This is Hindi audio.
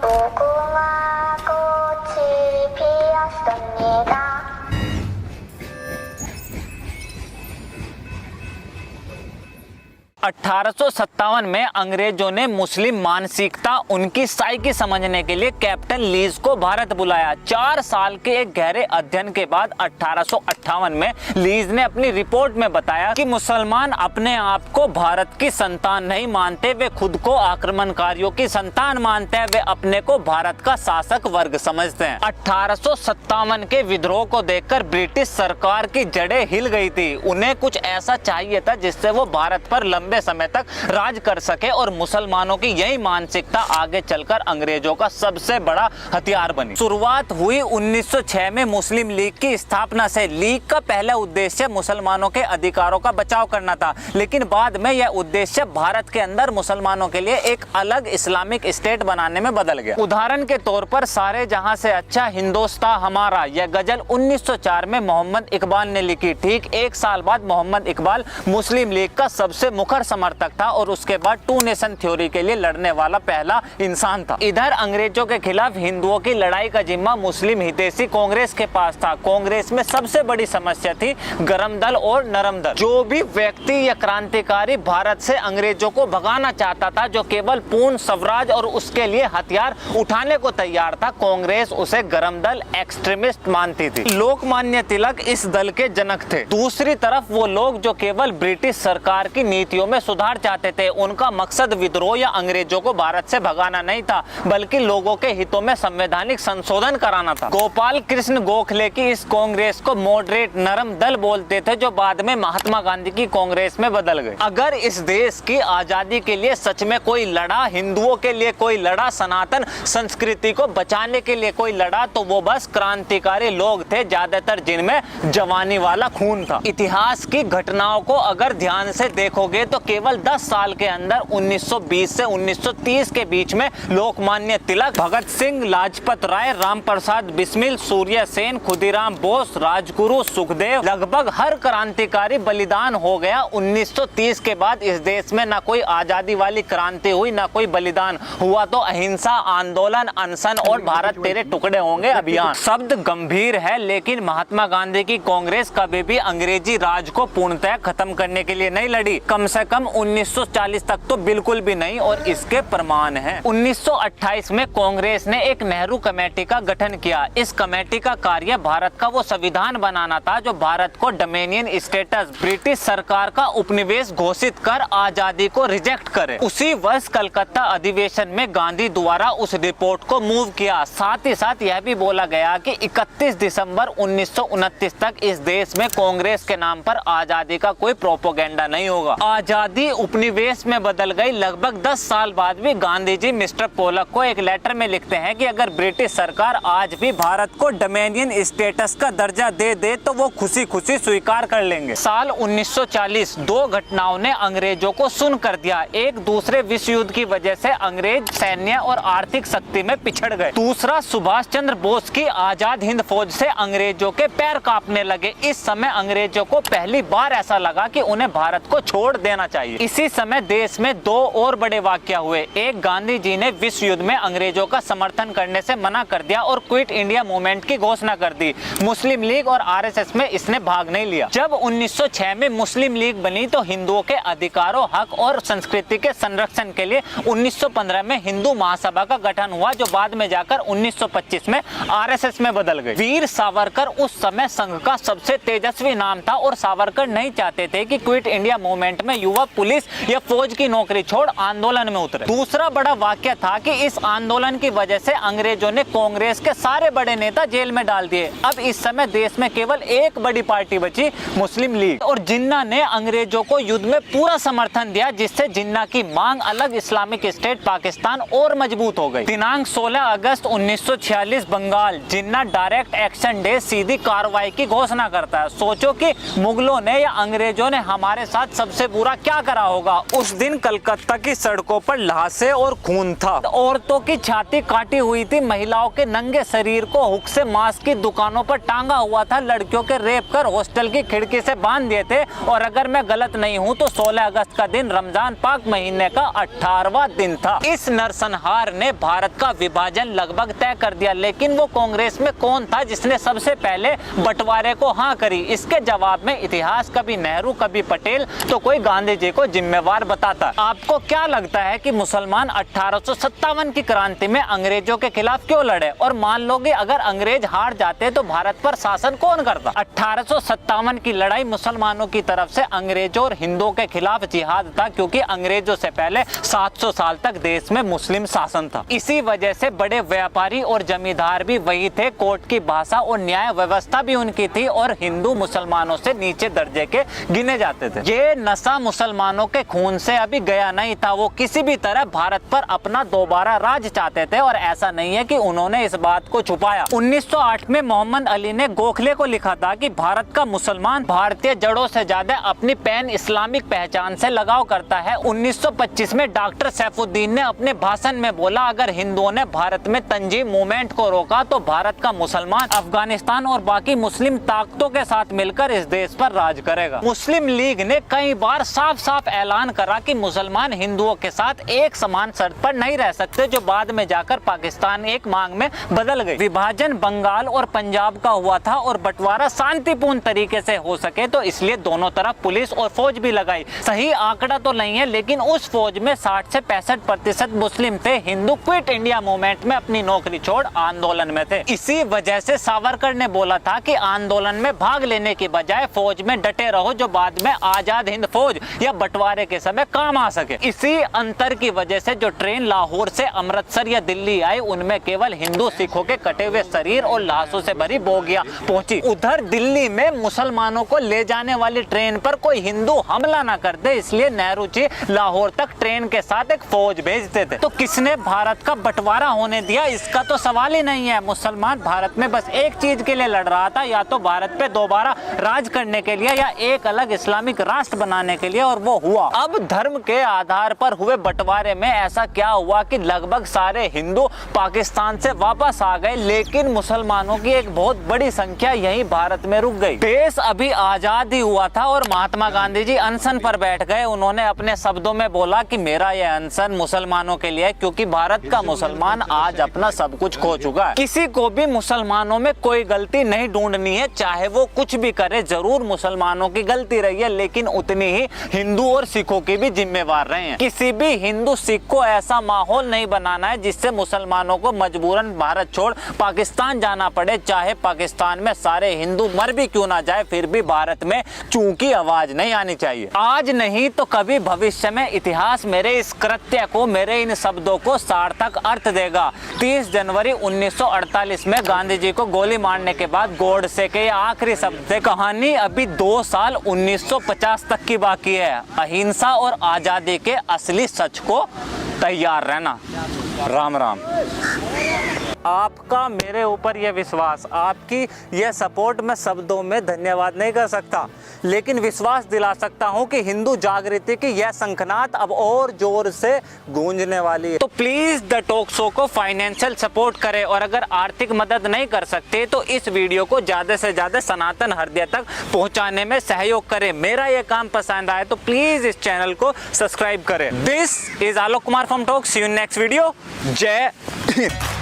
고구마 꽃이 피었습니다. 1857 में अंग्रेजों ने मुस्लिम मानसिकता, उनकी साइकी समझने के लिए कैप्टन लीज को भारत बुलाया। 4 साल के एक गहरे अध्ययन के बाद 1858 में लीज ने अपनी रिपोर्ट में बताया कि मुसलमान अपने आप को भारत की संतान नहीं मानते, वे खुद को आक्रमणकारियों की संतान मानते हैं, वे अपने को भारत का शासक वर्ग समझते हैं। 1857 के विद्रोह को देखकर ब्रिटिश सरकार की जड़ें हिल गई थी। उन्हें कुछ ऐसा चाहिए था जिससे वो भारत पर लंबे समय तक राज कर सके और मुसलमानों की यही मानसिकता आगे चलकर अंग्रेजों का सबसे बड़ा हथियार बनी। शुरुआत हुई 1906 में मुस्लिम लीग की स्थापना से। लीग का पहला उद्देश्य मुसलमानों के अधिकारों का बचाव करना था, लेकिन बाद में यह उद्देश्य भारत के अंदर मुसलमानों के लिए एक अलग इस्लामिक स्टेट बनाने में बदल गया। उदाहरण के तौर पर सारे जहां से अच्छा हिंदुस्तान हमारा, यह गजल 1904 में मोहम्मद इकबाल ने लिखी। ठीक 1 साल बाद मोहम्मद इकबाल मुस्लिम लीग का सबसे मुखर समर्थक था और उसके बाद 2 नेशन थ्योरी के लिए लड़ने वाला पहला इंसान था। इधर अंग्रेजों के खिलाफ हिंदुओं की लड़ाई का जिम्मा मुस्लिम हितैषी कांग्रेस के पास था। कांग्रेस में सबसे बड़ी समस्या थी गरम दल और नरम दल। जो भी व्यक्ति या क्रांतिकारी भारत से अंग्रेजों को भगाना चाहता था, जो केवल पूर्ण स्वराज और उसके लिए हथियार उठाने को तैयार था, कांग्रेस उसे गरम दल, एक्सट्रीमिस्ट मानती थी। लोकमान्य तिलक इस दल के जनक थे। दूसरी तरफ वो लोग जो केवल ब्रिटिश सरकार की नीतियों में सुधार चाहते थे, उनका मकसद विद्रोह या अंग्रेजों को भारत से भगाना नहीं था, बल्कि लोगों के हितों में संवैधानिक संशोधन कराना था। गोपाल कृष्ण गोखले की इस कांग्रेस को मॉडरेट नरम दल बोलते थे, जो बाद में महात्मा गांधी की कांग्रेस में बदल गए। अगर इस देश की आजादी के लिए सच में कोई लड़ा, हिंदुओं के लिए कोई लड़ा, सनातन संस्कृति को बचाने के लिए कोई लड़ा, तो वो बस क्रांतिकारी लोग थे, ज्यादातर जिनमें जवानी वाला खून था। इतिहास की घटनाओं को अगर ध्यान से देखोगे तो केवल 10 साल के अंदर 1920 से 1930 के बीच में लोकमान्य तिलक, भगत सिंह, लाजपत राय, रामप्रसाद बिस्मिल, सूर्य सेन, खुदीराम बोस, राजगुरु, सुखदेव, लगभग हर क्रांतिकारी बलिदान हो गया। 1930 के बाद इस देश में ना कोई आजादी वाली क्रांति हुई, ना कोई बलिदान हुआ, तो अहिंसा आंदोलन, अनशन और भारत तेरे टुकड़े होंगे अभियान। शब्द गंभीर है, लेकिन महात्मा गांधी की कांग्रेस कभी भी अंग्रेजी राज को पूर्णतः खत्म करने के लिए नहीं लड़ी, कम से कम 1940 तक तो बिल्कुल भी नहीं, और इसके प्रमाण हैं। 1928 में कांग्रेस ने एक नेहरू कमेटी का गठन किया। इस कमेटी का कार्य भारत का वो संविधान बनाना था जो भारत को डोमिनियन स्टेटस, ब्रिटिश सरकार का उपनिवेश घोषित कर आजादी को रिजेक्ट करे। उसी वर्ष कलकत्ता अधिवेशन में गांधी द्वारा उस रिपोर्ट को मूव किया। साथ ही साथ यह भी बोला गया कि 31 दिसंबर 1929 तक इस देश में कांग्रेस के नाम पर आजादी का कोई प्रोपोगेंडा नहीं होगा। आजादी उपनिवेश में बदल गई। लगभग 10 साल बाद भी गांधी जी मिस्टर पोलक को एक लेटर में लिखते हैं कि अगर ब्रिटिश सरकार आज भी भारत को डोमिनियन स्टेटस का दर्जा दे दे तो वो खुशी खुशी स्वीकार कर लेंगे। साल 1940 2 घटनाओं ने अंग्रेजों को सुन कर दिया। एक, दूसरे विश्व युद्ध की वजह से अंग्रेज सैन्य और आर्थिक शक्ति में पिछड़ गए। दूसरा, सुभाष चंद्र बोस की आजाद हिंद फौज से अंग्रेजों के पैर कांपने लगे। इस समय अंग्रेजों को पहली बार ऐसा लगा कि उन्हें भारत को छोड़ देना चाहिए। इसी समय देश में 2 और बड़े वाकया हुए। एक, गांधी जी ने विश्व युद्ध में अंग्रेजों का समर्थन करने से मना कर दिया और क्विट इंडिया मूवमेंट की घोषणा कर दी। मुस्लिम लीग और आरएसएस में इसने भाग नहीं लिया। जब 1906 में मुस्लिम लीग बनी तो हिंदुओं के अधिकारों, हक और संस्कृति के संरक्षण के लिए 1915 में हिंदू महासभा का गठन हुआ, जो बाद में जाकर 1925 में आरएसएस में बदल गई। वीर सावरकर उस समय संघ का सबसे तेजस्वी नाम था और सावरकर नहीं चाहते थे कि क्विट इंडिया मूवमेंट में युवा पुलिस या फौज की नौकरी छोड़ आंदोलन में उतरे। दूसरा बड़ा वाक्य था कि इस आंदोलन की वजह से अंग्रेजों ने कांग्रेस के सारे बड़े नेता जेल में डाल दिए। अब इस समय देश में केवल एक बड़ी पार्टी बची, मुस्लिम लीग, और जिन्ना ने अंग्रेजों को युद्ध में पूरा समर्थन दिया, जिससे जिन्ना की मांग अलग इस्लामिक स्टेट पाकिस्तान और मजबूत हो गई। दिनांक 16 अगस्त 1946 बंगाल, जिन्ना डायरेक्ट एक्शन डे, सीधी कार्रवाई की घोषणा करता है। सोचो कि मुगलों ने या अंग्रेजों ने हमारे साथ सबसे बुरा क्या करा होगा। उस दिन कलकत्ता की सड़कों पर लाशें और खून था, औरतों की छाती काटी हुई थी, महिलाओं के नंगे शरीर को हुक से मांस की दुकानों पर टांगा हुआ था, लड़कियों के रेप कर हॉस्टल की खिड़की से बांध दिए थे। और अगर मैं गलत नहीं हूं तो 16 अगस्त का दिन रमजान पाक महीने का 18वां दिन था। इस नरसंहार ने भारत का विभाजन लगभग तय कर दिया। लेकिन वो कांग्रेस में कौन था जिसने सबसे पहले बंटवारे को हाँ करी? इसके जवाब में इतिहास कभी नेहरू कभी पटेल तो कोई गांधी जी को जिम्मेवार बताता। आपको क्या लगता है कि मुसलमान 1857 की क्रांति में अंग्रेजों के खिलाफ क्यों लड़े? और मान लो कि अगर अंग्रेज हार जाते तो भारत पर शासन कौन करता? 1857 की लड़ाई मुसलमानों की तरफ से अंग्रेजों और हिंदुओं के खिलाफ जिहाद था, क्योंकि अंग्रेजों से पहले 700 साल तक देश में मुस्लिम शासन था। इसी वजह से बड़े व्यापारी और जमींदार भी वही थे, कोर्ट की भाषा और न्याय व्यवस्था भी उनकी थी, और हिंदू मुसलमानों से नीचे दर्जे के गिने जाते थे। ये नशा मुसलमानों के खून से अभी गया नहीं था। वो किसी भी तरह भारत पर अपना दोबारा राज चाहते थे, और ऐसा नहीं है कि उन्होंने इस बात को छुपाया। 1908 में मोहम्मद अली ने गोखले को लिखा था कि भारत का मुसलमान भारतीय जड़ों से ज्यादा अपनी पैन इस्लामिक पहचान से लगाव करता है। 1925 में डॉक्टर सैफुद्दीन ने अपने भाषण में बोला, अगर हिंदुओं ने भारत में तंजीम मूवमेंट को रोका तो भारत का मुसलमान अफगानिस्तान और बाकी मुस्लिम ताकतों के साथ मिलकर इस देश पर राज करेगा। मुस्लिम लीग ने कई बार साफ साफ ऐलान करा कि मुसलमान हिंदुओं के साथ एक समान शर्त पर नहीं रह सकते, जो बाद में जाकर पाकिस्तान एक मांग में बदल गई। विभाजन बंगाल और पंजाब का हुआ था और बंटवारा शांतिपूर्ण तरीके से हो सके, तो इसलिए दोनों तरफ पुलिस और फौज भी लगाई। सही आंकड़ा तो नहीं है, लेकिन उस फौज में 60 से 65% मुस्लिम थे। हिंदू क्विट इंडिया मूवमेंट में अपनी नौकरी छोड़ आंदोलन में थे। इसी वजह से सावरकर ने बोला था कि आंदोलन में भाग लेने की बजाय फौज में डटे रहो, जो बाद में आजाद हिंद फौज या बंटवारे के समय काम आ सके। इसी अंतर की वजह से जो ट्रेन लाहौर से अमृतसर या दिल्ली आई, उनमें केवल हिंदू सिखों के कटे हुए शरीर और लाशों से भरी बोगियां पहुंची। उधर दिल्ली में मुसलमानों को ले जाने वाली ट्रेन पर कोई हिंदू हमला न कर दे, इसलिए नेहरू जी लाहौर तक ट्रेन के साथ एक फौज भेजते थे। तो किसने भारत का बंटवारा होने दिया? इसका तो सवाल ही नहीं है। मुसलमान भारत में बस एक चीज के लिए लड़ रहा था, या तो भारत पे दोबारा राज करने के लिए या एक अलग इस्लामिक राष्ट्र बनाने के लिए, और वो हुआ। अब धर्म के आधार पर हुए बंटवारे में ऐसा क्या हुआ कि लगभग सारे हिंदू पाकिस्तान से वापस आ गए, लेकिन मुसलमानों की एक बहुत बड़ी संख्या यही भारत में रुक गई। देश अभी आजाद ही हुआ था और महात्मा गांधी जी अनशन पर बैठ गए। उन्होंने अपने शब्दों में बोला कि मेरा यह अनशन मुसलमानों के लिए, क्योंकि भारत का मुसलमान आज अपना सब कुछ खो चुका है। किसी को भी मुसलमानों में कोई गलती नहीं ढूंढनी है, चाहे वो कुछ भी करे। जरूर मुसलमानों की गलती रही है, लेकिन उतनी ही हिंदू और सिखों की भी जिम्मेवार रहे हैं। किसी भी हिंदू सिख को ऐसा माहौल नहीं बनाना है जिससे मुसलमानों को मजबूरन भारत छोड़ पाकिस्तान जाना पड़े। चाहे पाकिस्तान में सारे हिंदू मर भी क्यों ना जाए, फिर भी भारत में चूं की आवाज नहीं आनी चाहिए। आज नहीं तो कभी भविष्य में इतिहास मेरे इस कृत्य को, मेरे इन शब्दों को सार्थक अर्थ देगा। 30 जनवरी 1948 में गांधी जी को गोली मारने के बाद गोडसे के आखिरी शब्द थे, कहानी अभी 2 साल 1950 तक की बाकी है। अहिंसा और आजादी के असली सच को तैयार रहना। राम राम। आपका मेरे ऊपर यह विश्वास, आपकी यह सपोर्ट मैं शब्दों में धन्यवाद नहीं कर सकता, लेकिन विश्वास दिला सकता हूं कि हिंदू जागृति की यह शंखनाद अब और जोर से गूंजने वाली है। तो प्लीज द टॉक शो को फाइनेंशियल सपोर्ट करें, और अगर आर्थिक मदद नहीं कर सकते तो इस वीडियो को ज्यादा से ज्यादा सनातन हृदय तक पहुंचाने में सहयोग करें। मेरा यह काम पसंद आए तो प्लीज इस चैनल को सब्सक्राइब करें। This is Alok Kumar from talk. See you next video. Jai Hind.